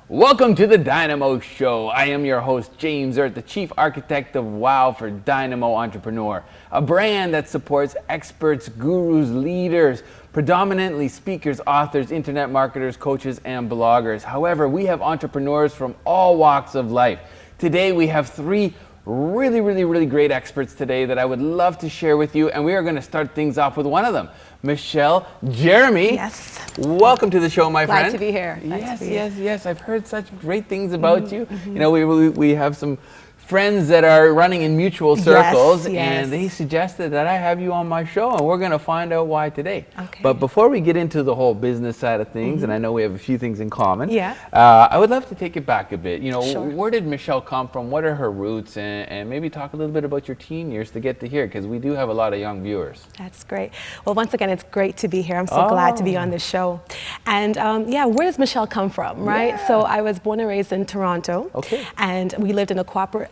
Welcome to the DYNAMO Show. I am your host, James Erdt, the Chief Architect of WOW for DYNAMO Entrepreneur, a brand that supports experts, gurus, leaders, predominantly speakers, authors, internet marketers, coaches, and bloggers. However, we have entrepreneurs from all walks of life. Today, we have three really great experts today that I would love to share with you, and we are going to start things off with one of them, Michelle, Jeremie. Yes. Welcome to the show, my friend. Glad to be here. Yes. I've heard such great things about you. You know, we have some friends that are running in mutual circles, and they suggested that I have you on my show, and we're going to find out why today. Okay. But before we get into the whole business side of things, and I know we have a few things in common, Yeah. I would love to take it back a bit. You know, Sure. where did Michelle come from? What are her roots? And maybe talk a little bit about your teen years to get to here, because we do have a lot of young viewers. That's great. Well, once again, it's great to be here. I'm so glad to be on this show. And yeah, where does Michelle come from, right? Yeah. So I was born and raised in Toronto. Okay. And we lived in a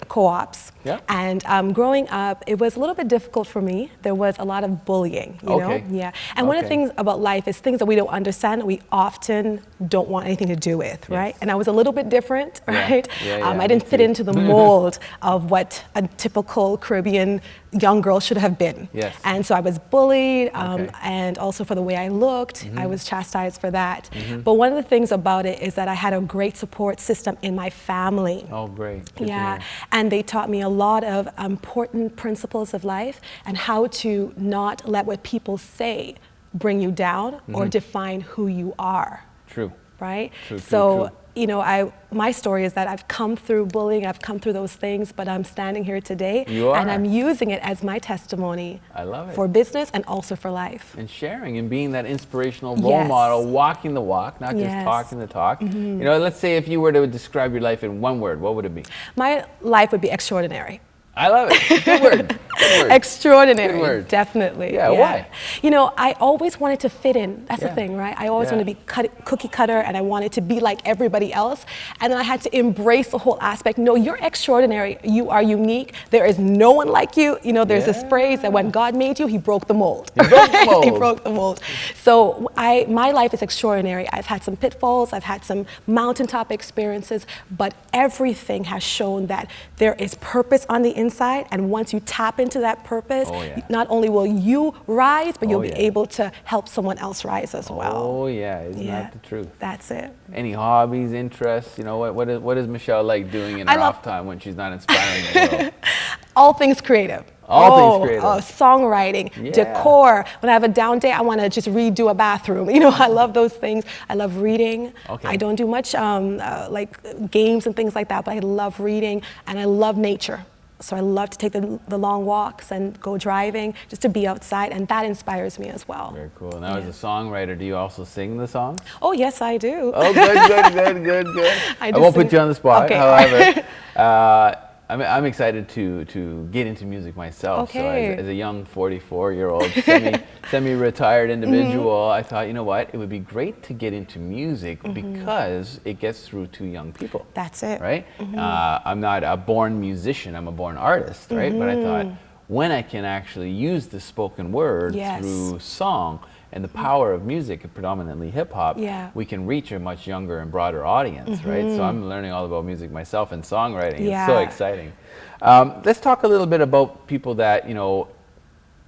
co-ops. Yeah. And growing up, it was a little bit difficult for me. There was a lot of bullying, you know? Yeah. And one of the things about life is things that we don't understand, we often don't want anything to do with, right? And I was a little bit different, right? I didn't fit into the mold of what a typical Caribbean young girl should have been. Yes. And so I was bullied, and also for the way I looked, I was chastised for that. But one of the things about it is that I had a great support system in my family. Oh, great. Good to Yeah, hear. and they taught me a lot of important principles of life and how to not let what people say bring you down or define who you are. True. Right? True, so, you know, my story is that I've come through bullying, I've come through those things, but I'm standing here today and I'm using it as my testimony. I love it. For business and also for life. And sharing and being that inspirational role model, walking the walk, not just talking the talk. You know, let's say if you were to describe your life in one word, what would it be? My life would be extraordinary. I love it. Good word. Good word. Extraordinary. Good word. Definitely. Yeah, why? You know, I always wanted to fit in. That's the thing, right? I always wanted to be cookie cutter, and I wanted to be like everybody else. And then I had to embrace the whole aspect. No, you're extraordinary. You are unique. There is no one like you. You know, there's this phrase that when God made you, he broke the mold. He broke the mold. He broke the mold. So my life is extraordinary. I've had some pitfalls. I've had some mountaintop experiences, but everything has shown that there is purpose on the inside, and once you tap into that purpose, not only will you rise, but you'll be able to help someone else rise as well. Oh yeah, isn't that the truth? That's it. Any hobbies, interests? You know, what is Michelle like doing in her off time when she's not inspiring the world? All things creative. All things creative. Songwriting, decor. When I have a down day, I want to just redo a bathroom. You know, I love those things. I love reading. I don't do much like games and things like that, but I love reading, and I love nature. So I love to take the long walks and go driving, just to be outside, and that inspires me as well. Very cool. Now, as a songwriter, do you also sing the songs? Oh, yes, I do. Oh, good. I won't put you on the spot. Okay. However, I'm excited to get into music myself. Okay. So as a young 44-year-old semi-retired individual, I thought, you know what, it would be great to get into music because it gets through to young people. That's it. Right? I'm not a born musician, I'm a born artist, right? But I thought, when I can actually use the spoken word through song and the power of music, predominantly hip-hop, we can reach a much younger and broader audience, right? So I'm learning all about music myself and songwriting. It's so exciting. Let's talk a little bit about people that, you know,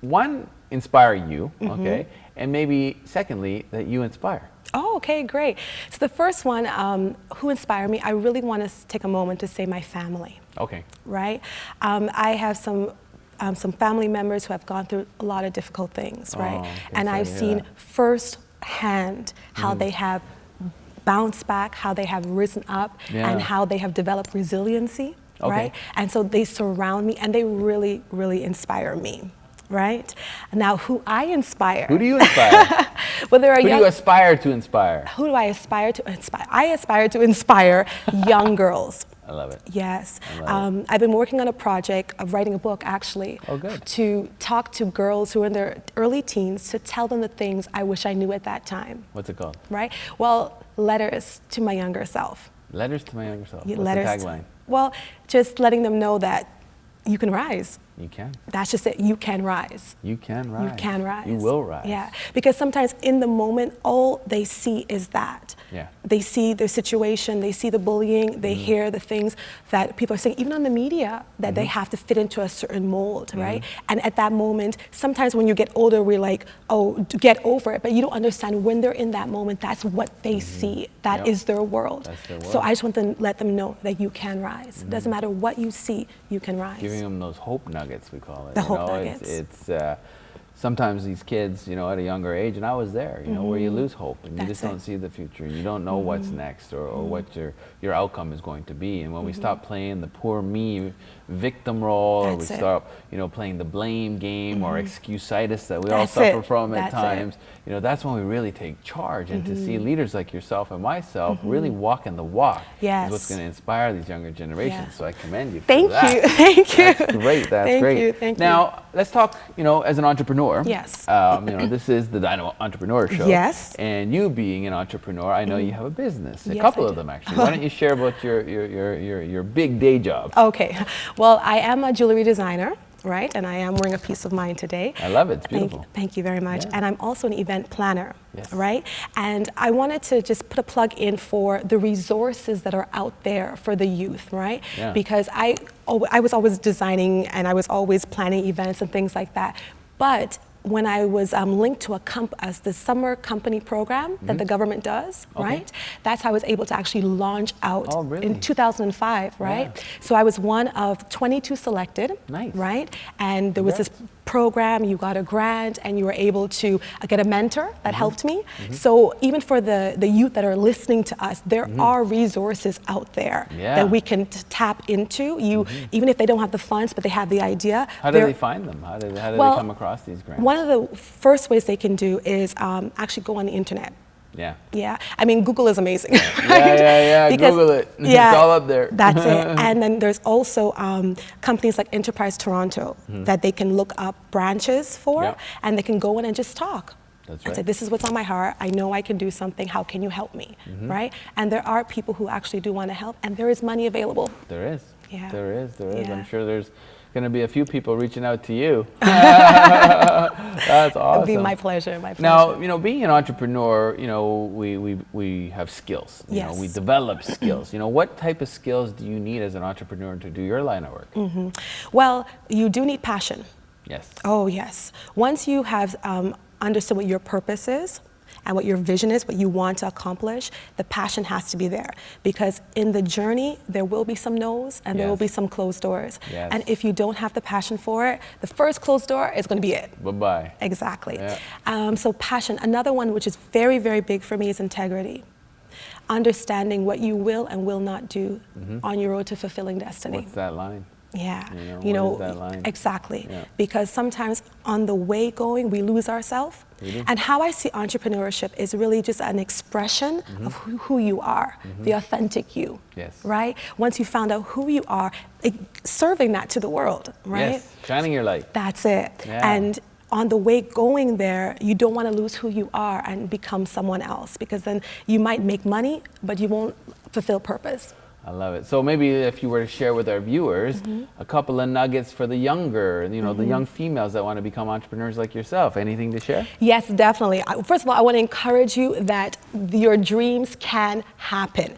one, inspire you, okay? And maybe, secondly, that you inspire. Oh, okay, great. So the first one, who inspired me, I really want to take a moment to say my family. Okay. Right? I have some family members who have gone through a lot of difficult things, right? And I've seen firsthand how they have bounced back, how they have risen up, and how they have developed resiliency, right? And so they surround me, and they really, really inspire me, right? Now, who I inspire. Who do you inspire? Well, there are who do you aspire to inspire? Who do I aspire to inspire? I aspire to inspire young girls. I love it. Yes. I've been working on a project of writing a book, actually, to talk to girls who are in their early teens, to tell them the things I wish I knew at that time. What's it called? Right? Well, letters to my younger self. Letters to my younger self. What's the tagline? Well, just letting them know that you can rise. You can. That's just it. You can rise. You can rise. You can rise. You will rise. Yeah. Because sometimes in the moment, all they see is that. Yeah. They see their situation, they see the bullying, they hear the things that people are saying, even on the media, that they have to fit into a certain mold, right? And at that moment, sometimes when you get older, we're like, oh, get over it. But you don't understand when they're in that moment, that's what they see. That is their world. That's their world. So I just want to let them know that you can rise. It doesn't matter what you see, you can rise. Giving them those hope nuggets, we call it. The hope nuggets. It's sometimes these kids, you know, at a younger age, and I was there, you know, where you lose hope and you just don't see the future. You don't know what's next or what your outcome is going to be. And when we stop playing the poor me victim role, or we stop, you know, playing the blame game or excuse-itis that we all suffer from at times, you know, that's when we really take charge. And to see leaders like yourself and myself really walking the walk is what's going to inspire these younger generations. So I commend you for that. Thank you. That's great. That's great. Thank you. Now, let's talk, you know, as an entrepreneur. Yes. You know, this is the DYNAMO Entrepreneur Show. Yes. And you being an entrepreneur, I know you have a business. A Yes, couple I of do. them, actually. Why don't you share about your big day job? Okay. Well, I am a jewelry designer, right? And I am wearing a piece of mine today. I love it. It's beautiful. Thank you very much. Yeah. And I'm also an event planner, Yes. right? And I wanted to just put a plug in for the resources that are out there for the youth, right? Yeah. Because I was always designing and I was always planning events and things like that. But when I was linked to the summer company program that the government does, right? That's how I was able to actually launch out in 2005, right? Yeah. So I was one of 22 selected, right? And there was this program, you got a grant, and you were able to get a mentor that helped me. So even for the youth that are listening to us, there are resources out there that we can tap into. Even if they don't have the funds, but they have the idea. How do they find them? How do they come across these grants? One of the first ways they can do is actually go on the internet. Yeah. Yeah. I mean, Google is amazing. Right? Yeah. Because, Google it. It's all up there. That's it. And then there's also companies like Enterprise Toronto that they can look up branches for, and they can go in and just talk. That's and right. say, this is what's on my heart. I know I can do something. How can you help me? Right? And there are people who actually do want to help, and there is money available. There is. Yeah. There is. Yeah. I'm sure there's going to be a few people reaching out to you. That's awesome. It'd be my pleasure. My pleasure. Now, you know, being an entrepreneur, you know, we have skills. You know, we develop skills. You know, what type of skills do you need as an entrepreneur to do your line of work? Well, you do need passion. Yes. Oh, yes. Once you have understood what your purpose is and what your vision is, what you want to accomplish, the passion has to be there. Because in the journey, there will be some no's and there will be some closed doors. Yes. And if you don't have the passion for it, the first closed door is going to be it. Bye-bye. Exactly. Yeah. So passion. Another one which is very, very big for me is integrity. Understanding what you will and will not do on your road to fulfilling destiny. What's that line? Yeah. You know, what is that line? Exactly. Yeah. Because sometimes on the way going, we lose ourselves. And how I see entrepreneurship is really just an expression of who you are, the authentic you. Yes. Right? Once you found out who you are, serving that to the world, right? Yes, shining your light. That's it. Yeah. And on the way going there, you don't want to lose who you are and become someone else, because then you might make money, but you won't fulfill purpose. I love it. So maybe if you were to share with our viewers a couple of nuggets for the younger, the young females that want to become entrepreneurs like yourself, anything to share? Yes, definitely. First of all, I want to encourage you that your dreams can happen.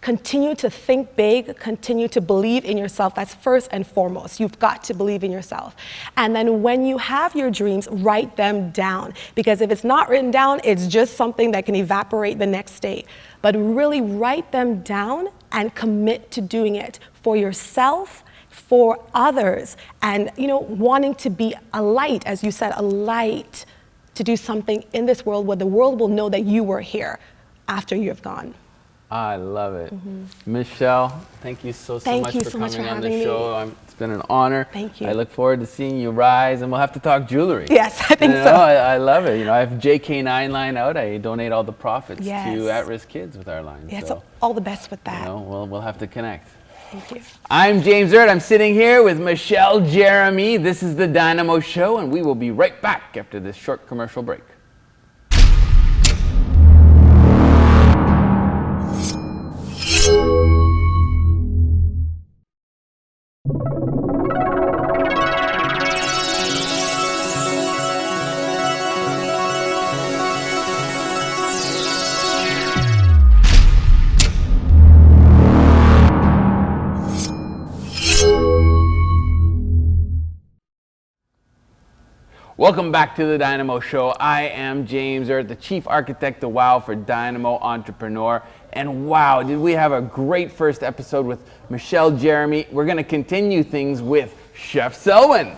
Continue to think big, continue to believe in yourself. That's first and foremost. You've got to believe in yourself. And then when you have your dreams, write them down. Because if it's not written down, it's just something that can evaporate the next day. But really write them down and commit to doing it for yourself, for others, and wanting to be a light, as you said, a light to do something in this world where the world will know that you were here after you have gone. I love it. Michelle, thank you so much for coming on the show. It's been an honor. Thank you. I look forward to seeing you rise, and we'll have to talk jewelry. Yes, I think so. I love it. I have JK9 line out. I donate all the profits to at-risk kids with our line. Yeah, so all the best with that. We'll have to connect. Thank you. I'm James Erdt. I'm sitting here with Michelle Jeremie. This is the DYNAMO Show, and we will be right back after this short commercial break. Welcome back to the DYNAMO Show. I am James Erdt, the Chief Architect of WOW for DYNAMO Entrepreneur. And wow, did we have a great first episode with Michelle Jeremie. We're going to continue things with Chef Selwyn.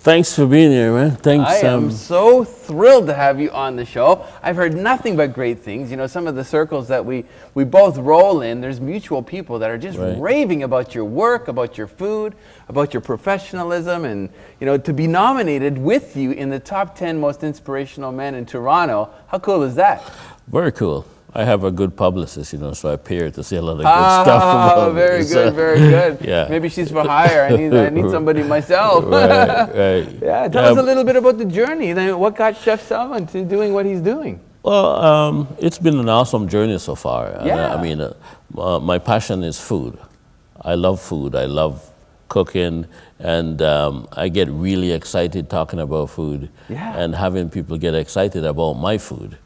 Thanks for being here, man. Thanks. I am so thrilled to have you on the show. I've heard nothing but great things. Some of the circles that we both roll in, there's mutual people that are just raving about your work, about your food, about your professionalism, and to be nominated with you in the top 10 most inspirational men in Toronto. How cool is that? Very cool. I have a good publicist, so I appear to see a lot of good stuff about very me. Good, very good. Yeah. Maybe she's for hire. I need somebody myself. Right. Yeah, tell us a little bit about the journey. What got Chef Selwyn to doing what he's doing? Well, it's been an awesome journey so far. Yeah. My passion is food. I love food. I love cooking, and I get really excited talking about food and having people get excited about my food.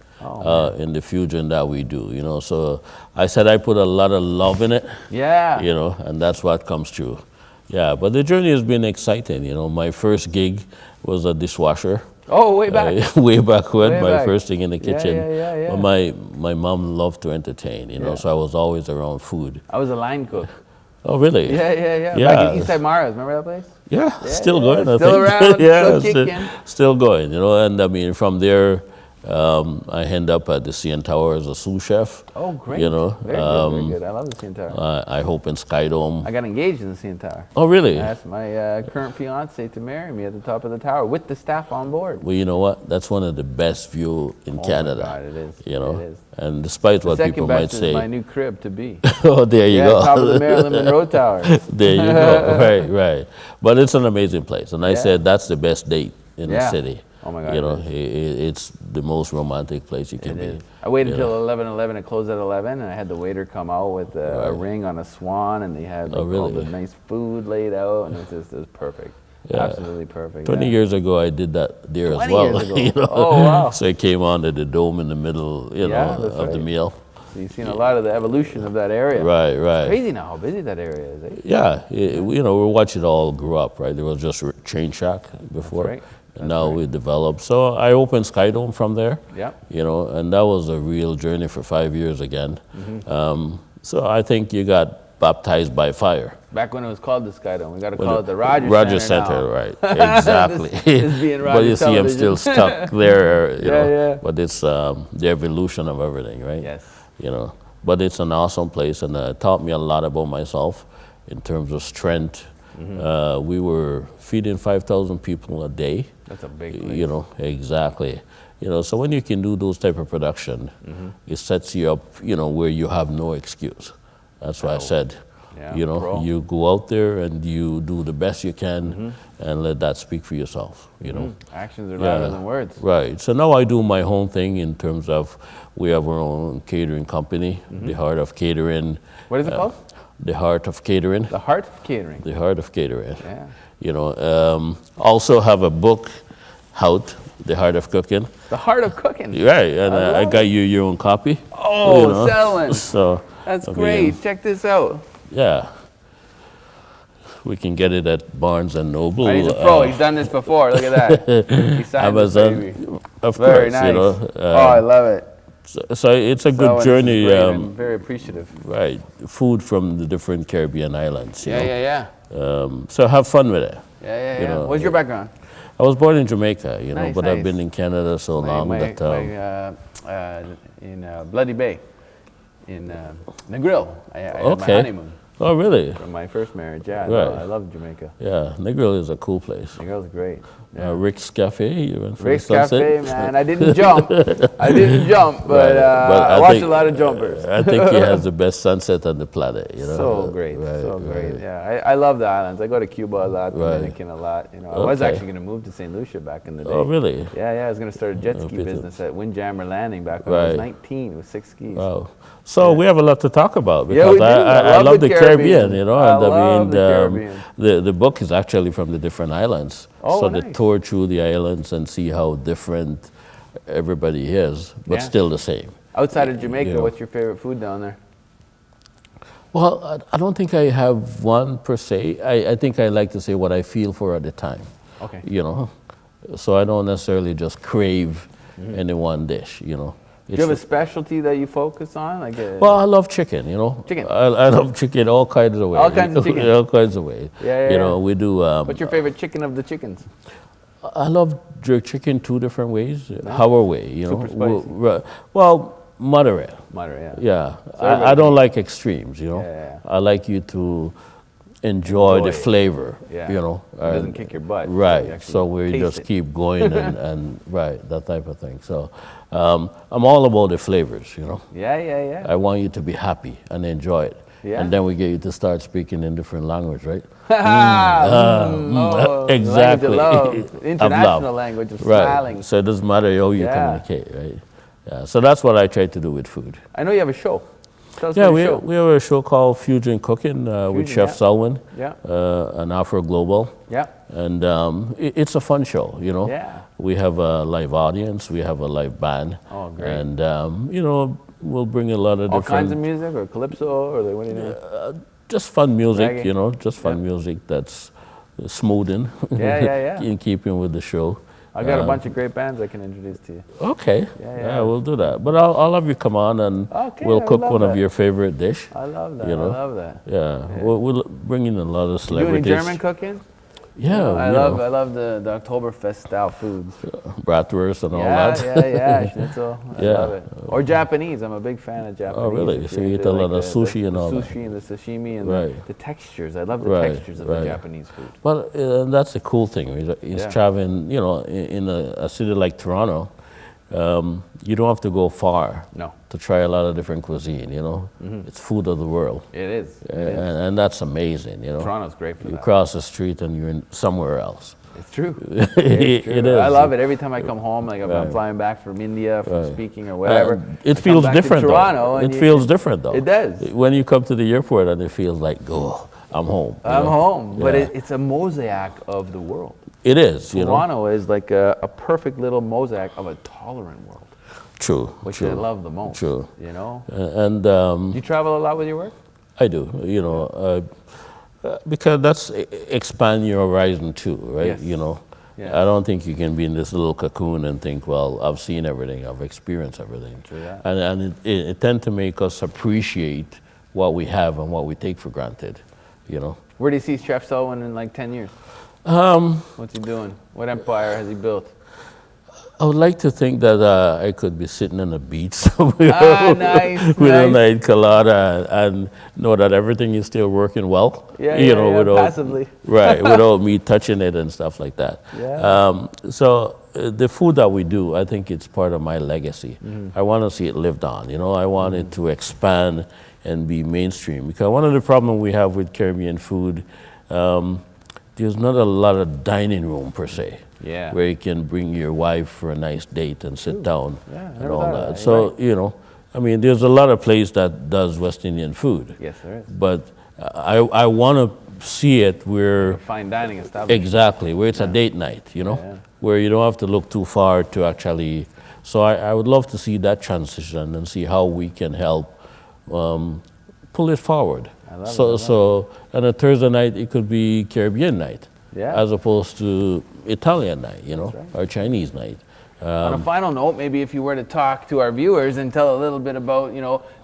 In the fusion that we do, so I said I put a lot of love in it, and that's what comes true. Yeah, but the journey has been exciting. My first gig was a dishwasher. Oh, way back. Way back when, my first thing in the kitchen. Yeah. But my mom loved to entertain, so I was always around food. I was a line cook. Oh, really? Yeah. Back in Eastside Mara's, remember that place? Yeah, still going, I think. Still around, still kicking. Still going, and from there, I end up at the CN Tower as a sous chef. Oh, great. Very good. I love the CN Tower. I hope in Skydome. I got engaged in the CN Tower. Oh, really? I asked my current fiance to marry me at the top of the tower with the staff on board. Well, you know what? That's one of the best views in Canada. Oh, my God, it is. It is. And despite the what people might say. Is my new crib to be. Oh, there you go. Top of the Marilyn Monroe Tower. There you go. Right. But it's an amazing place. And I said that's the best date in the city. Oh my God! It's the most romantic place you can be. I waited until 11:11. It closed at 11, and I had the waiter come out with a ring on a swan, and they had all the nice food laid out, and it was perfect. Yeah. Absolutely perfect. 20 years ago, I did that there as well. 20 years ago. Oh wow! So it came on to the dome in the middle, of the meal. So you've seen a lot of the evolution of that area. Right. It's crazy now how busy that area is. Eh? Yeah, we watch it all grow up. Right, there was just a train shack before. That's right. And now we developed. So I opened Skydome from there. Yeah. And that was a real journey for 5 years again. So I think you got baptized by fire. Back when it was called the Skydome, we got to call it the Rogers Center. Now. Right, exactly. this being but you see, television. I'm still stuck there. Yeah. But it's the evolution of everything, right? Yes. But it's an awesome place, and it taught me a lot about myself. in terms of strength. We were feeding 5,000 people a day. That's a big place. You know, exactly. You know, so when you can do those type of production, it sets you up, you know, where you have no excuse. That's why I said, you know, you go out there and you do the best you can and let that speak for yourself, you know. Actions are louder than words. Right. So now I do my own thing in terms of, we have our own catering company, The Heart of Catering. What is it called? The Heart of Catering. The Heart of Catering. The Heart of Catering. Yeah. You know, also have a book out, The Heart of Cooking. The Heart of Cooking. Right, and I got you your own copy. Oh, you know? Selwyn. So that's great. Check this out. Yeah. We can get it at Barnes and Noble. He's a pro. He's done this before. Look at that. He signed Amazon, this baby. of Very course. nice. You know, I love it. So it's a good journey. I'm very appreciative. Right, food from the different Caribbean islands. You know? Yeah. So have fun with it. Yeah. You know, What's your background? I was born in Jamaica, you know, Nice, but I've been in Canada so long that in Bloody Bay, in Negril. I had my honeymoon. Oh, really? From my first marriage, yeah. Right. I love Jamaica. Yeah, Negril is a cool place. Negril's great. Yeah. Rick's Cafe, you went for Rick's the sunset? Cafe, man. I didn't jump. But I watched a lot of jumpers. I think he has the best sunset on the planet, you know. So great, great. Yeah, I love the islands. I go to Cuba a lot, Dominican a lot. You know, I was actually going to move to St. Lucia back in the day. Oh, really? Yeah. I was going to start a jet ski business at Windjammer Landing back when I was 19 with 6 skis. Wow. So we have a lot to talk about because we do. I love the Caribbean, you know. I love the Caribbean. The book is actually from the different islands. Oh, so nice. the tour through the islands and see how different everybody is, but still the same. Outside of Jamaica, what's your favorite food down there? Well, I don't think I have one per se. I think I like to say what I feel for at the time. Okay. You know, so I don't necessarily just crave any one dish, you know. Do you have a specialty that you focus on? Well, I love chicken, you know. Chicken. I love chicken all kinds of ways. All kinds of chicken. All kinds of ways. Yeah. You know, we do... What's your favorite chicken of the chickens? I love jerk chicken 2 different ways. Our way, you know. Super spicy. Well, moderate. Moderate, Yeah. I don't like extremes, you know. Yeah. I like you to enjoy the flavor, you know. It doesn't kick your butt. Right. So we just keep going and right, that type of thing. So I'm all about the flavors, you know. Yeah. I want you to be happy and enjoy it. Yeah. And then we get you to start speaking in different language, right? Exactly. Language of love. International language of smiling. Right. So it doesn't matter how you communicate, right? Yeah. So that's what I try to do with food. I know you have a show. We have a show called Fusion Cooking with Chef Selwyn, an Afro Global. Yeah. And it's a fun show, you know. Yeah. We have a live audience, we have a live band. Oh, great. And, you know, we'll bring a lot of all different... kinds of music or calypso or what do you know? Just fun music, Reggae. you know, just fun music that's smoothing. In keeping with the show. I got a bunch of great bands I can introduce to you. Okay. Yeah, we'll do that. But I'll have you come on and we'll cook one of your favorite dish. I love that. You know? I love that. Yeah. We'll bring in a lot of celebrities. You doing German cooking? Yeah. I love the Oktoberfest style foods. Bratwurst and all that. Yeah. Schnitzel. I love it. Or Japanese. I'm a big fan of Japanese. Oh, really? So you eat a lot of sushi and all that. Sushi and the sashimi and the textures. I love the textures of the Japanese food. Well, that's the cool thing. Is traveling, you know, in a city like Toronto, you don't have to go far to try a lot of different cuisine, you know. It's food of the world. It is. And that's amazing, you know. Toronto's great for that. You cross the street and you're in somewhere else. It's true. It is. I love it. Every time I come home, like if I'm flying back from India, from speaking or whatever. It feels different though. It feels different though. It does. When you come to the airport and it feels like, oh, I'm home. I'm home. But it's a mosaic of the world. It is. Toronto is like a perfect little mosaic of a tolerant world. True. Which I love the most. True. You know? And you travel a lot with your work? I do. You know, because that's expand your horizon too, right? Yes. You know, Yeah. I don't think you can be in this little cocoon and think, well, I've seen everything, I've experienced everything. True that. And it tends to make us appreciate what we have and what we take for granted, you know. Where do you see Chef Selwyn in like 10 years? What's he doing? What empire has he built? I would like to think that I could be sitting on a beach somewhere Nice, with a nice colada and know that everything is still working well. Without, passively. Right, without me touching it and stuff like that. Yeah. So the food that we do, I think it's part of my legacy. I want to see it lived on. I want it to expand and be mainstream. Because one of the problems we have with Caribbean food, there's not a lot of dining room per se. Yeah. Where you can bring your wife for a nice date and sit down and all that. So, right. There's a lot of places that does West Indian food. Yes, there is. But I want to see it where... Fine dining establishment. Exactly, where it's a date night, where you don't have to look too far to actually... So I would love to see that transition and see how we can help pull it forward. I love it. And a Thursday night, it could be Caribbean night. Yeah. As opposed to Italian night, right. or Chinese night. On a final note, maybe if you were to talk to our viewers and tell a little bit about,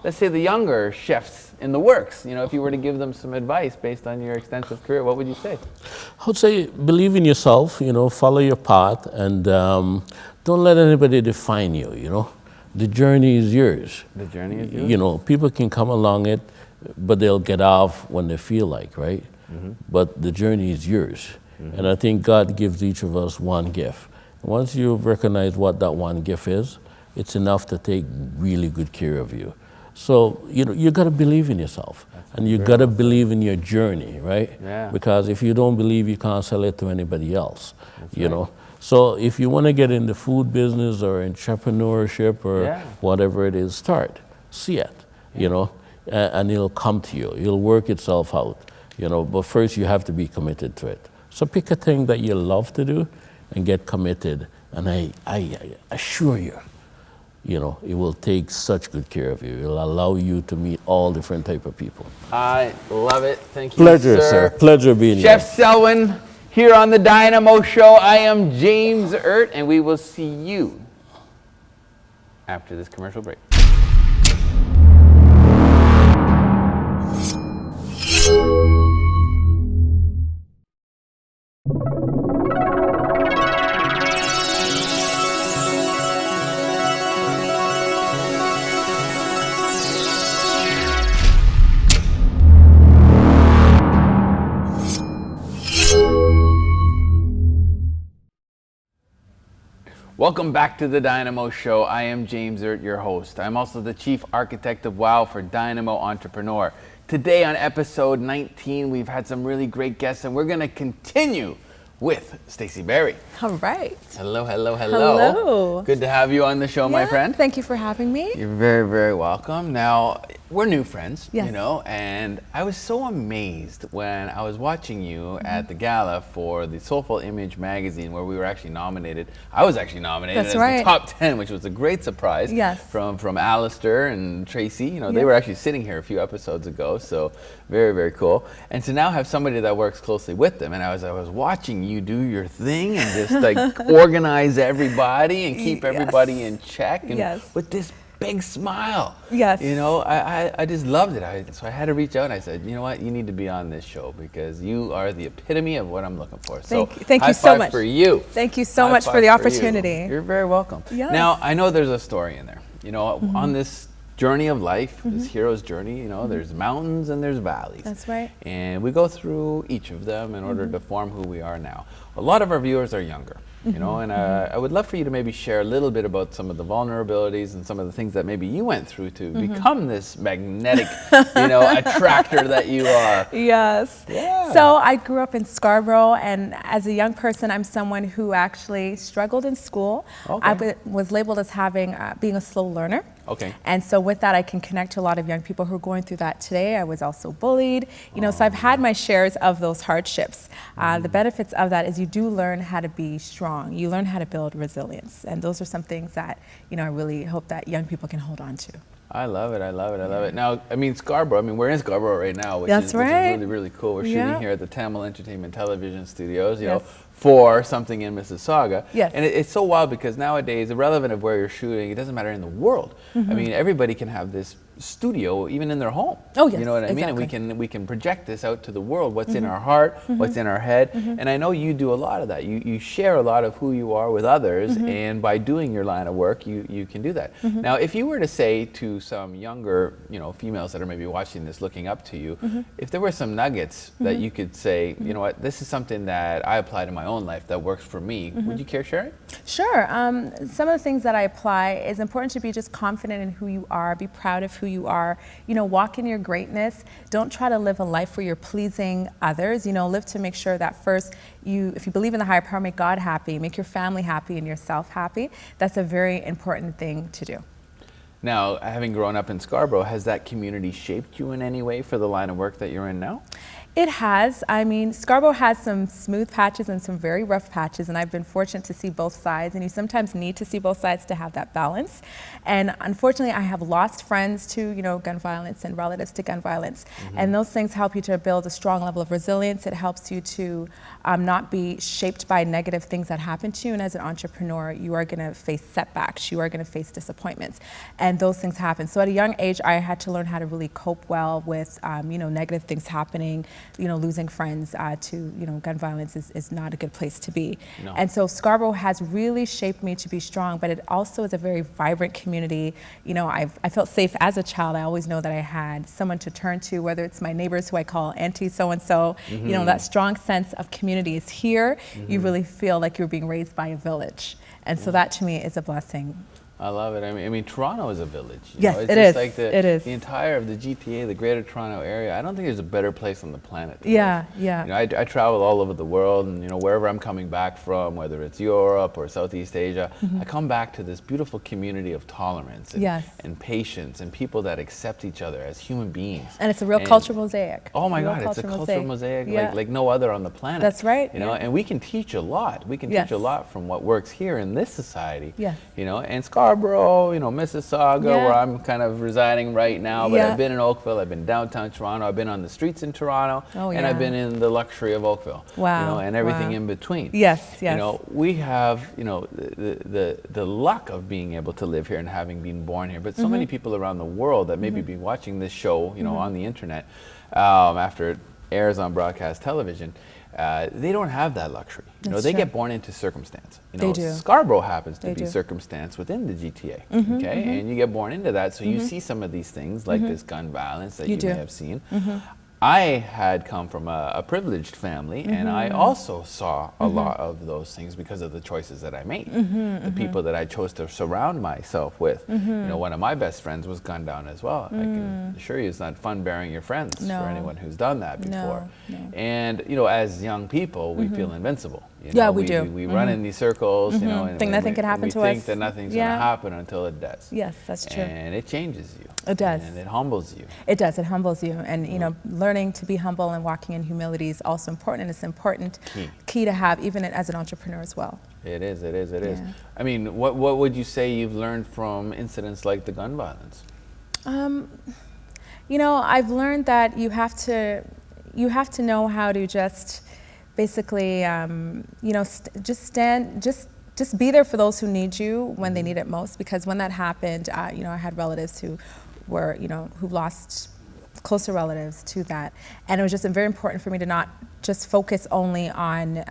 let's say the younger chefs in the works, if you were to give them some advice based on your extensive career, what would you say? I would say believe in yourself, follow your path, and don't let anybody define you, The journey is yours. The journey is yours? People can come along it, but they'll get off when they feel like, right? But the journey is yours. And I think God gives each of us one gift. Once you recognize what that one gift is, it's enough to take really good care of you. So, you got to believe in yourself. And you got to believe in your journey, right? Yeah. Because if you don't believe, you can't sell it to anybody else, So if you want to get in the food business or entrepreneurship or whatever it is, start. See it, and it'll come to you. It'll work itself out. But first you have to be committed to it. So pick a thing that you love to do and get committed. And I assure you, it will take such good care of you. It'll allow you to meet all different type of people. I love it. Thank you, Pleasure, sir. Pleasure being Chef here. Selwyn here on the DYNAMO Show. I am James Erdt, and we will see you after this commercial break. Welcome back to the DYNAMO Show. I am James Erdt, your host. I'm also the Chief Architect of WOW for DYNAMO Entrepreneur. Today on episode 19, we've had some really great guests, and we're going to continue with Stacey Berry. All right. Hello, hello, hello. Hello. Good to have you on the show, my friend. Thank you for having me. You're very, very welcome. Now, we're new friends, yes. And I was so amazed when I was watching you at the gala for the Soulful Image magazine, where we were actually nominated. I was actually nominated as the top 10, which was a great surprise. Yes. From Alistair and Tracy. They were actually sitting here a few episodes ago, so very, very cool. And to now have somebody that works closely with them, and I was watching you do your thing and just like organize everybody and keep everybody in check, and with this big smile. Yes. I just loved it. So I had to reach out and I said, you know what, you need to be on this show because you are the epitome of what I'm looking for. So thank you so much for you. Thank you so much for the opportunity. You're very welcome. Yes. Now, I know there's a story in there. On this journey of life, this hero's journey, there's mountains and there's valleys. That's right. And we go through each of them in order to form who we are now. A lot of our viewers are younger. And I would love for you to maybe share a little bit about some of the vulnerabilities and some of the things that maybe you went through to become this magnetic, attractor that you are. Yes. Yeah. So I grew up in Scarborough, and as a young person, I'm someone who actually struggled in school. Okay. I was labeled as being a slow learner. Okay. And so with that, I can connect to a lot of young people who are going through that today. I was also bullied, so I've had my shares of those hardships. The benefits of that is you do learn how to be strong. You learn how to build resilience. And those are some things that, I really hope that young people can hold on to. I love it. I love it. Now, Scarborough, we're in Scarborough right now, which is really, really cool. We're shooting here at the Tamil Entertainment Television Studios, for something in Mississauga. Yes. And it's so wild because nowadays, irrelevant of where you're shooting, it doesn't matter in the world. Everybody can have this, studio even in their home. Oh, yes, you know what I mean? exactly. And we can project this out to the world, what's in our heart, what's in our head. And I know you do a lot of that. You share a lot of who you are with others, and by doing your line of work, you can do that. Now, if you were to say to some younger, females that are maybe watching this, looking up to you, if there were some nuggets that you could say, you know what, this is something that I apply to my own life that works for me, would you care sharing? Sure. Some of the things that I apply is important to be just confident in who you are, be proud of who you are, walk in your greatness. Don't try to live a life where you're pleasing others, live to make sure that first if you believe in the higher power, make God happy, make your family happy and yourself happy. That's a very important thing to do. Now, having grown up in Scarborough, has that community shaped you in any way for the line of work that you're in now? It has. I mean, Scarborough has some smooth patches and some very rough patches, and I've been fortunate to see both sides, and you sometimes need to see both sides to have that balance. And unfortunately, I have lost friends to, gun violence and relatives to gun violence. And those things help you to build a strong level of resilience. It helps you to not be shaped by negative things that happen to you. And as an entrepreneur, you are going to face setbacks. You are going to face disappointments. And those things happen. So at a young age, I had to learn how to really cope well with, negative things happening. Losing friends to, gun violence is not a good place to be. No. And so Scarborough has really shaped me to be strong, but it also is a very vibrant community. I felt safe as a child. I always know that I had someone to turn to, whether it's my neighbors who I call Auntie so-and-so. That strong sense of community is here. You really feel like you're being raised by a village. And so that to me is a blessing. I love it. I mean, Toronto is a village. Yes, it's it just is. like It is. The entire of the GTA, the Greater Toronto Area. I don't think there's a better place on the planet. To Yeah, live. yeah. I travel all over the world, and wherever I'm coming back from, whether it's Europe or Southeast Asia, I come back to this beautiful community of tolerance and patience and people that accept each other as human beings. And it's a real cultural mosaic. Oh my God, it's a cultural mosaic like no other on the planet. That's right. And we can teach a lot. We can teach a lot from what works here in this society. Yes. And Scarborough, Mississauga, where I'm kind of residing right now, but I've been in Oakville, I've been downtown Toronto, I've been on the streets in Toronto, and I've been in the luxury of Oakville. Wow. And everything in between. Yes, yes. We have, the luck of being able to live here and having been born here, but so many people around the world that maybe be watching this show, on the internet, after it airs on broadcast television, they don't have that luxury. They get born into circumstance. They do. Scarborough happens to be circumstance within the GTA, and you get born into that, so you see some of these things like this gun violence that you may have seen. I had come from a privileged family, and I also saw a lot of those things because of the choices that I made, the people that I chose to surround myself with. One of my best friends was gunned down as well. I can assure you it's not fun burying your friends for anyone who's done that before. No. And as young people, we feel invincible. We do. We run in these circles, and think nothing can happen to us. We think that nothing's going to happen until it does. Yes, that's true. And it changes you. It does. And it humbles you. It does. It humbles you. And, learning to be humble and walking in humility is also important. And it's important key to have even as an entrepreneur as well. It is. I mean, what would you say you've learned from incidents like the gun violence? I've learned that you have to know how to just basically, just be there for those who need you when they need it most. Because when that happened, I had relatives who were, who lost closer relatives to that. And it was just very important for me to not just focus only on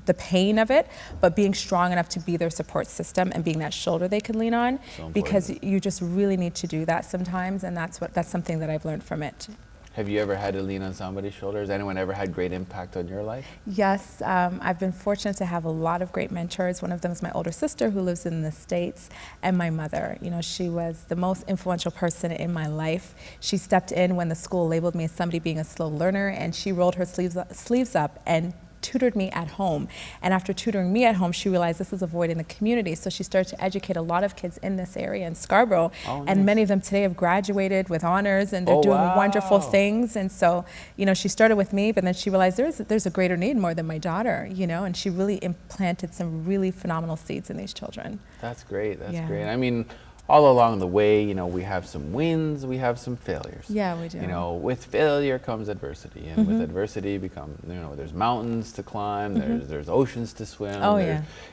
the pain of it, but being strong enough to be their support system and being that shoulder they could lean on. Because you just really need to do that sometimes, and that's something that I've learned from it. Have you ever had to lean on somebody's shoulder? Has anyone ever had great impact on your life? Yes, I've been fortunate to have a lot of great mentors. One of them is my older sister who lives in the States, and my mother. She was the most influential person in my life. She stepped in when the school labeled me as somebody being a slow learner, and she rolled her sleeves up and tutored me at home. And after tutoring me at home, she realized this was a void in the community. So she started to educate a lot of kids in this area in Scarborough. Oh, nice. And many of them today have graduated with honors, and they're doing wonderful things. And so, she started with me, but then she realized there's a greater need more than my daughter, and she really implanted some really phenomenal seeds in these children. That's great. That's great. I mean, all along the way, we have some wins, we have some failures. Yeah, we do. With failure comes adversity, and with adversity there's mountains to climb, there's oceans to swim.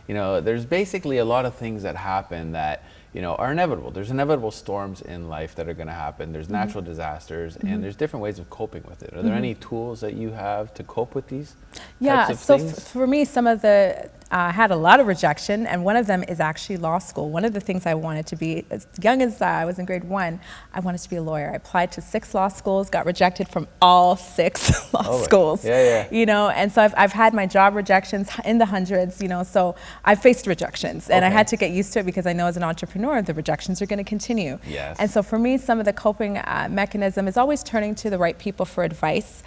There's basically a lot of things that happen that, are inevitable. There's inevitable storms in life that are going to happen. There's natural disasters, and there's different ways of coping with it. Are there any tools that you have to cope with these types of things? For me, some of the I had a lot of rejection, and one of them is actually law school. One of the things I wanted to be, as young as I was in grade 1, I wanted to be a lawyer. I applied to 6 law schools, got rejected from all 6 law schools. And so I've had my job rejections in the hundreds, so I've faced rejections, and I had to get used to it because I know as an entrepreneur, the rejections are going to continue. Yes. And so for me, some of the coping mechanism is always turning to the right people for advice.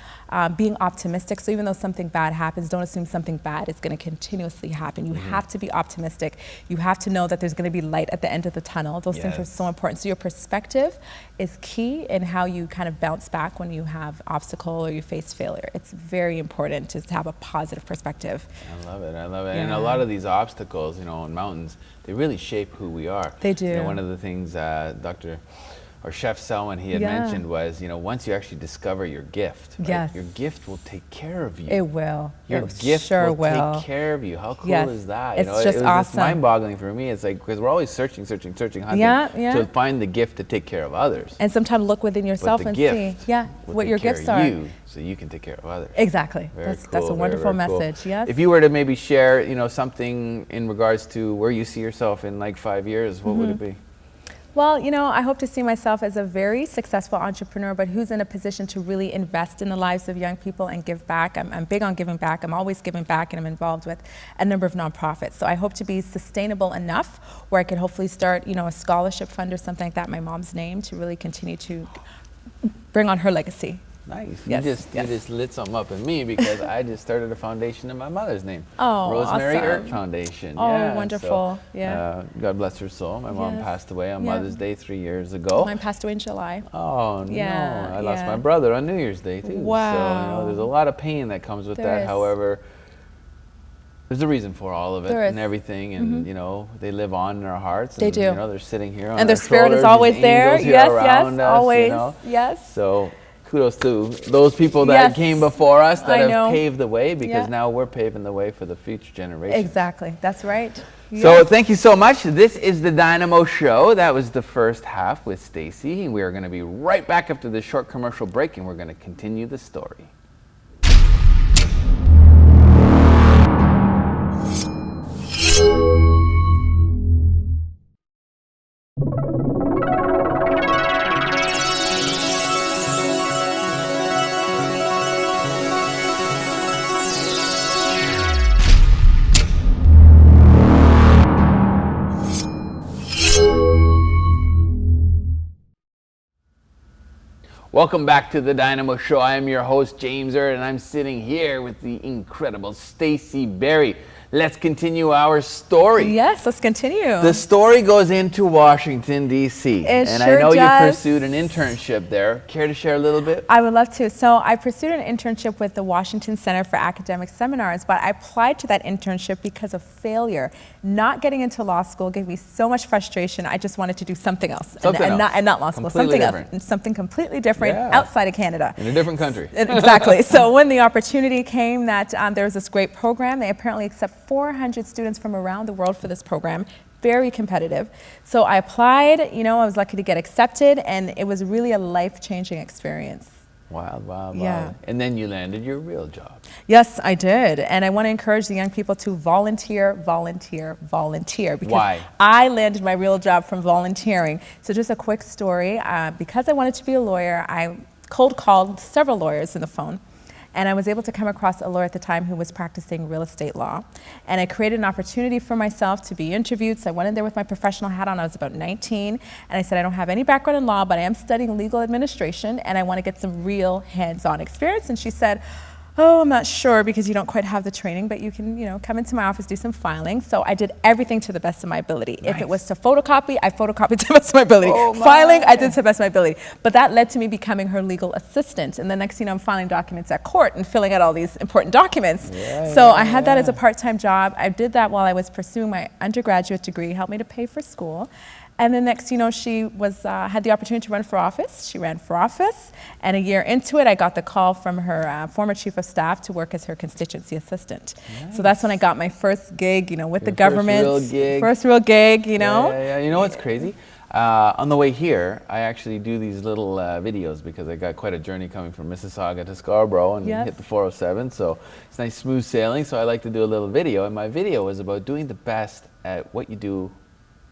Being optimistic, so even though something bad happens, don't assume something bad is going to continuously happen. You have to be optimistic. You have to know that there's going to be light at the end of the tunnel. Those things are so important. So your perspective is key in how you kind of bounce back when you have obstacle or you face failure. It's very important to have a positive perspective. I love it. Yeah. And a lot of these obstacles, in mountains, they really shape who we are. They do. One of the things Chef Selwyn, he had mentioned was, once you actually discover your gift, right, your gift will take care of you. It will. Your gift will take care of you. How cool is that? It's just it was awesome. mind-boggling for me. It's like, because we're always searching, hunting to find the gift to take care of others. And sometimes look within yourself and see, what your gifts are. So you can take care of others. Exactly. That's a wonderful message. Cool. Yes. If you were to maybe share, something in regards to where you see yourself in like 5 years, what would it be? Well, I hope to see myself as a very successful entrepreneur, but who's in a position to really invest in the lives of young people and give back. I'm big on giving back. I'm always giving back, and I'm involved with a number of nonprofits. So I hope to be sustainable enough where I could hopefully start, a scholarship fund or something like that in my mom's name to really continue to bring on her legacy. Nice. You just lit something up in me because I just started a foundation in my mother's name. Oh, Rosemary awesome. Erdt Foundation. Oh, wonderful. So, God bless her soul. My mom passed away on Mother's Day 3 years ago. Mine passed away in July. Oh, no. I lost my brother on New Year's Day, too. Wow. So, there's a lot of pain that comes with that. However, there's a reason for all of it and everything, and they live on in our hearts. And, they do. They're sitting here on and their our spirit is always there. Yes, always. Yes. So kudos to those people that came before us that have paved the way, because now we're paving the way for the future generations. Exactly. That's right. So thank you so much. This is the Dynamo Show. That was the first half with Stacey. We are going to be right back after this short commercial break, and we're going to continue the story. Welcome back to the Dynamo Show. I am your host, James Erdt, and I'm sitting here with the incredible Stacey Berry. Let's continue our story. Yes, let's continue. The story goes into Washington, D.C. And I know you pursued an internship there. Care to share a little bit? I would love to. So I pursued an internship with the Washington Center for Academic Seminars, but I applied to that internship because of failure. Not getting into law school gave me so much frustration. I just wanted to do something else. And not law school. Completely something else. Something completely different outside of Canada. In a different country. Exactly. So when the opportunity came that there was this great program, they apparently accept 400 students from around the world for this program. Very competitive. So I applied, I was lucky to get accepted, and it was really a life-changing experience. Wow. Yeah. And then you landed your real job. Yes, I did. And I want to encourage the young people to volunteer. Because Why? I landed my real job from volunteering. So just a quick story. Because I wanted to be a lawyer, I cold called several lawyers on the phone. And I was able to come across a lawyer at the time who was practicing real estate law. And I created an opportunity for myself to be interviewed. So I went in there with my professional hat on. I was about 19. And I said, I don't have any background in law, but I am studying legal administration, and I want to get some real hands-on experience. And she said, oh, I'm not sure because you don't quite have the training, but you can, come into my office, do some filing. So I did everything to the best of my ability. Nice. If it was to photocopy, I photocopied to the best of my ability. Filing, I did to the best of my ability. But that led to me becoming her legal assistant. And the next thing you know, I'm filing documents at court and filling out all these important documents. I had that as a part-time job. I did that while I was pursuing my undergraduate degree, helped me to pay for school. And then next, you know, she was had the opportunity to run for office. She ran for office, and a year into it, I got the call from her former chief of staff to work as her constituency assistant. Nice. So that's when I got my first gig, you know, with the government. First real gig, you know. Yeah. You know what's crazy? On the way here, I actually do these little videos because I got quite a journey coming from Mississauga to Scarborough and hit the 407. So it's nice smooth sailing. So I like to do a little video, and my video is about doing the best at what you do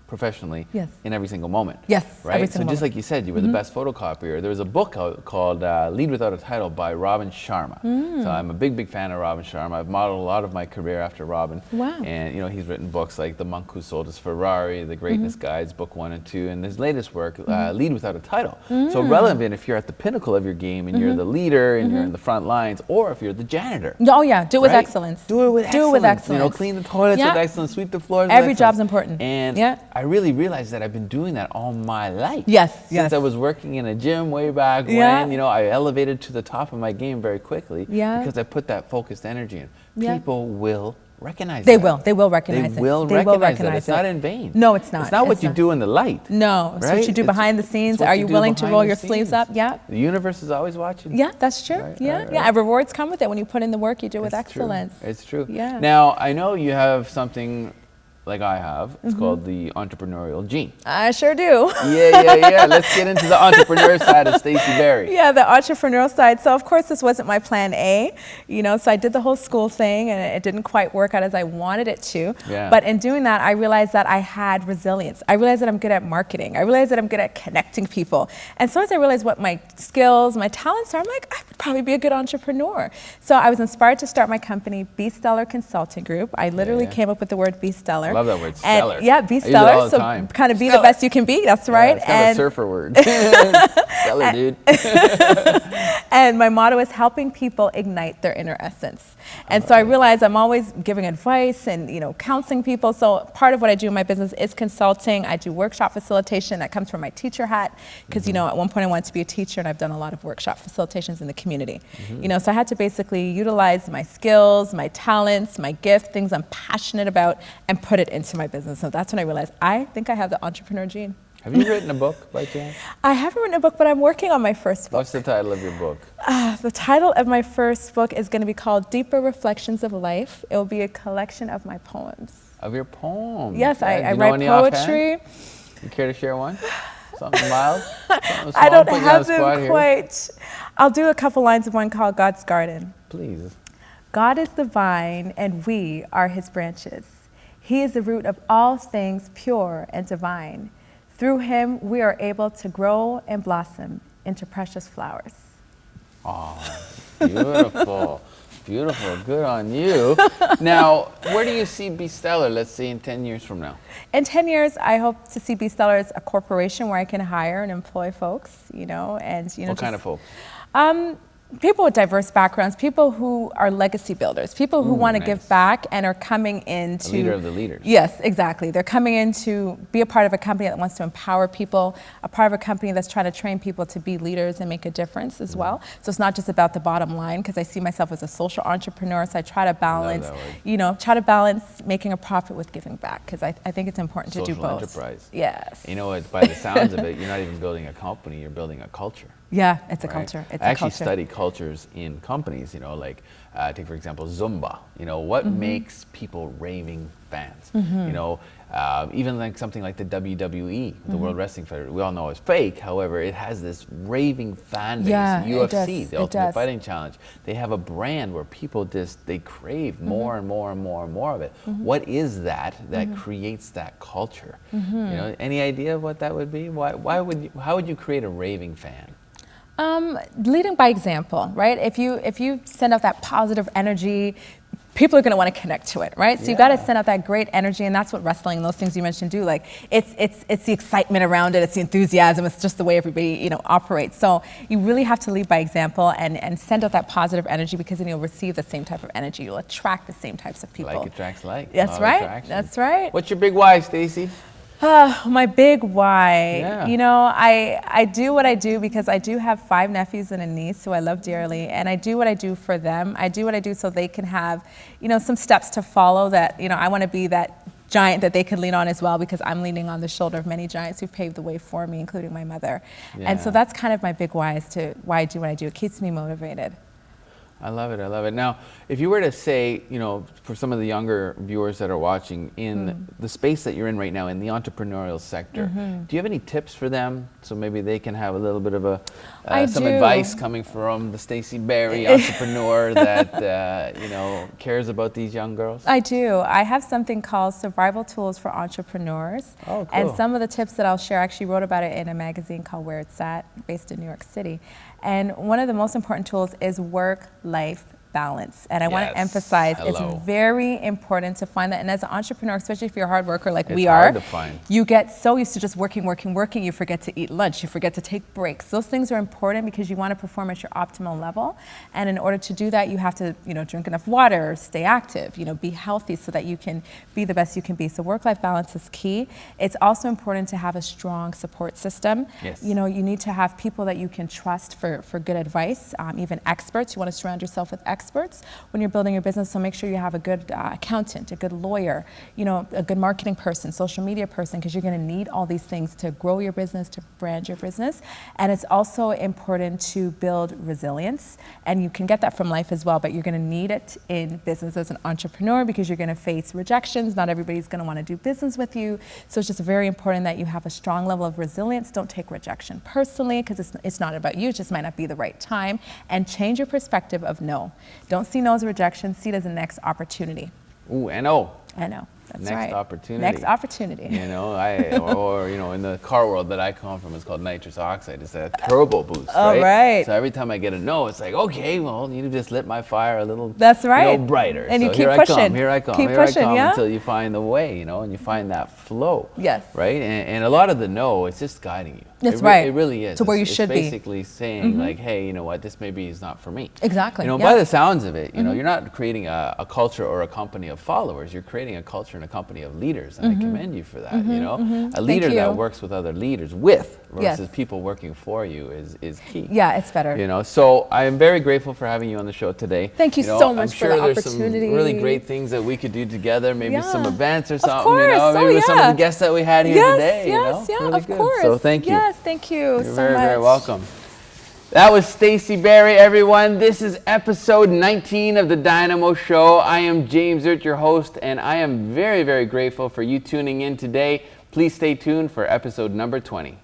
professionally in every single moment. Yes, right? Every single so just moment. like you said, you were the best photocopier. There was a book called Lead Without a Title by Robin Sharma. So I'm a big fan of Robin Sharma. I've modeled a lot of my career after Robin. Wow. And you know, he's written books like The Monk Who Sold His Ferrari, The Greatness Guides, book 1 and 2, and his latest work, Lead Without a Title. So relevant if you're at the pinnacle of your game and you're the leader and you're in the front lines, or if you're the janitor. Oh yeah, do it with excellence. Do it with excellence. Do it with excellence. You know, clean the toilets with excellence, sweep the floors with Every excellence. job's important. And I really realized that I've been doing that all my life. Since I was working in a gym way back when, you know, I elevated to the top of my game very quickly because I put that focused energy in. People will recognize They that. will. They will recognize it. They will recognize that. It's not in vain. No, it's not. It's not what you do in the light. No, it's what you do behind the scenes. Are you willing to roll your sleeves up? Yeah. The universe is always watching. Yeah, that's true. Right, And rewards come with it. When you put in the work, you do it with excellence. It's true. Yeah. Now, I know you have something like I have. It's called the entrepreneurial gene. I sure do. Yeah. Let's get into the entrepreneur side of Stacey Berry. Yeah, the entrepreneurial side. So of course this wasn't my plan A, you know, so I did the whole school thing and it didn't quite work out as I wanted it to. But in doing that, I realized that I had resilience. I realized that I'm good at marketing. I realized that I'm good at connecting people. And so as I realized what my skills, my talents are, I'm like, I would probably be a good entrepreneur. So I was inspired to start my company, Be Stellar Consulting Group. I literally came up with the word Be Stellar. Love that word, stellar. And, be stellar. So kind of be the best you can be. That's right. It's kind of a surfer word. Stellar, dude. And my motto is helping people ignite their inner essence. And so I realized I'm always giving advice and, you know, counseling people. So part of what I do in my business is consulting. I do workshop facilitation. That comes from my teacher hat because, you know, at one point I wanted to be a teacher and I've done a lot of workshop facilitations in the community. You know, so I had to basically utilize my skills, my talents, my gift, things I'm passionate about, and put it into my business. So that's when I realized I think I have the entrepreneur gene. Have you written a book by chance? I haven't written a book, but I'm working on my first book. What's the title of your book? The title of my first book is going to be called Deeper Reflections of Life. It will be a collection of my poems. Of your poems? Yes, I write poetry. You care to share one? Something mild? Something I don't have them quite. I'll do a couple lines of one called God's Garden. Please. God is the vine and we are his branches. He is the root of all things pure and divine. Through him, we are able to grow and blossom into precious flowers. Oh, beautiful. Beautiful. Good on you. Now, where do you see Be Stellar, let's say, in 10 years from now? In 10 years, I hope to see Be Stellar as a corporation where I can hire and employ folks, you know, and, you know. What kind of folks? People with diverse backgrounds, people who are legacy builders, people who want to give back and are coming into... A leader of the leaders. Yes, exactly. They're coming in to be a part of a company that wants to empower people, a part of a company that's trying to train people to be leaders and make a difference as well. So it's not just about the bottom line, because I see myself as a social entrepreneur, so I try to balance, you know, making a profit with giving back, because I think it's important to do both. Social enterprise. Yes. You know, by the sounds of it, you're not even building a company, you're building a culture. Yeah, it's a culture. It's I actually study cultures in companies, you know, like take for example Zumba. You know, what makes people raving fans? You know, even like something like the WWE, the World Wrestling Federation, we all know it's fake. However, it has this raving fan base. Yeah, UFC, the Ultimate Fighting Challenge, they have a brand where people they crave more and more and more and more of it. What is that creates that culture? You know, any idea of what that would be? How would you create a raving fan? Leading by example, right? If you send out that positive energy, people are going to want to connect to it, right? So you got to send out that great energy, and that's what wrestling and those things you mentioned do. Like it's the excitement around it, it's the enthusiasm, it's just the way everybody, you know, operates. So you really have to lead by example and send out that positive energy, because then you'll receive the same type of energy. You'll attract the same types of people. Like attracts like. That's right. That's right. What's your big why, Stacey? My big why, you know, I do what I do because I do have 5 nephews and a niece who I love dearly, and I do what I do for them. I do what I do so they can have, you know, some steps to follow that, you know, I want to be that giant that they can lean on as well, because I'm leaning on the shoulder of many giants who've paved the way for me, including my mother. Yeah. And so that's kind of my big why as to why I do what I do. It keeps me motivated. I love it. I love it. Now, if you were to say, you know, for some of the younger viewers that are watching, in the space that you're in right now, in the entrepreneurial sector, do you have any tips for them, so maybe they can have a little bit of some advice coming from the Stacey Berry entrepreneur that you know, cares about these young girls? I do. I have something called Survival Tools for Entrepreneurs. Oh, cool. And some of the tips that I'll share, I actually wrote about it in a magazine called Where It's At, based in New York City. And one of the most important tools is work-life balance. And I want to emphasize it's very important to find that. And as an entrepreneur, especially if you're a hard worker like we are, you get so used to just working, you forget to eat lunch, you forget to take breaks. Those things are important because you want to perform at your optimal level. And in order to do that, you have to, you know, drink enough water, stay active, you know, be healthy so that you can be the best you can be. So work-life balance is key. It's also important to have a strong support system. Yes. You know, you need to have people that you can trust for good advice, even experts. You want to surround yourself with experts when you're building your business, so make sure you have a good accountant, a good lawyer, you know, a good marketing person, social media person, because you're going to need all these things to grow your business, to brand your business. And it's also important to build resilience, and you can get that from life as well, but you're going to need it in business as an entrepreneur, because you're going to face rejections. Not everybody's going to want to do business with you. So it's just very important that you have a strong level of resilience. Don't take rejection personally, because it's not about you. It just might not be the right time. And change your perspective of no. Don't see no as a rejection, see it as a next opportunity. Ooh, N-O. N-O. That's next right. opportunity. Next opportunity. You know, or you know, in the car world that I come from, it's called nitrous oxide. It's a turbo boost, right? Right. So every time I get a no, it's like, okay, well, you just lit my fire a little. That's right. You know, brighter. And so you keep pushing. Here I come. Keep here pushing, I come yeah? Until you find the way, you know, and you find that flow. Yes. Right. And a lot of the no, it's just guiding you. That's right. It really is. To where you should be. It's basically saying like, hey, you know what, this maybe is not for me. Exactly. You know, by the sounds of it, you know, you're not creating a culture or a company of followers. You're creating a culture and a company of leaders. And I commend you for that, you know. A leader that works with other leaders versus people working for you is key. Yeah, it's better. You know, so I am very grateful for having you on the show today. Thank you so much for the opportunity. I'm sure there's some really great things that we could do together, maybe some events or something, of course. you know, maybe with some of the guests that we had here today. Yes, you know? Really of course. So thank you. Yes, thank you You're so very, much. very welcome. That was Stacey Berry, everyone. This is episode 19 of the DYNAMO Show. I am James Erdt, your host, and I am very, very grateful for you tuning in today. Please stay tuned for episode number 20.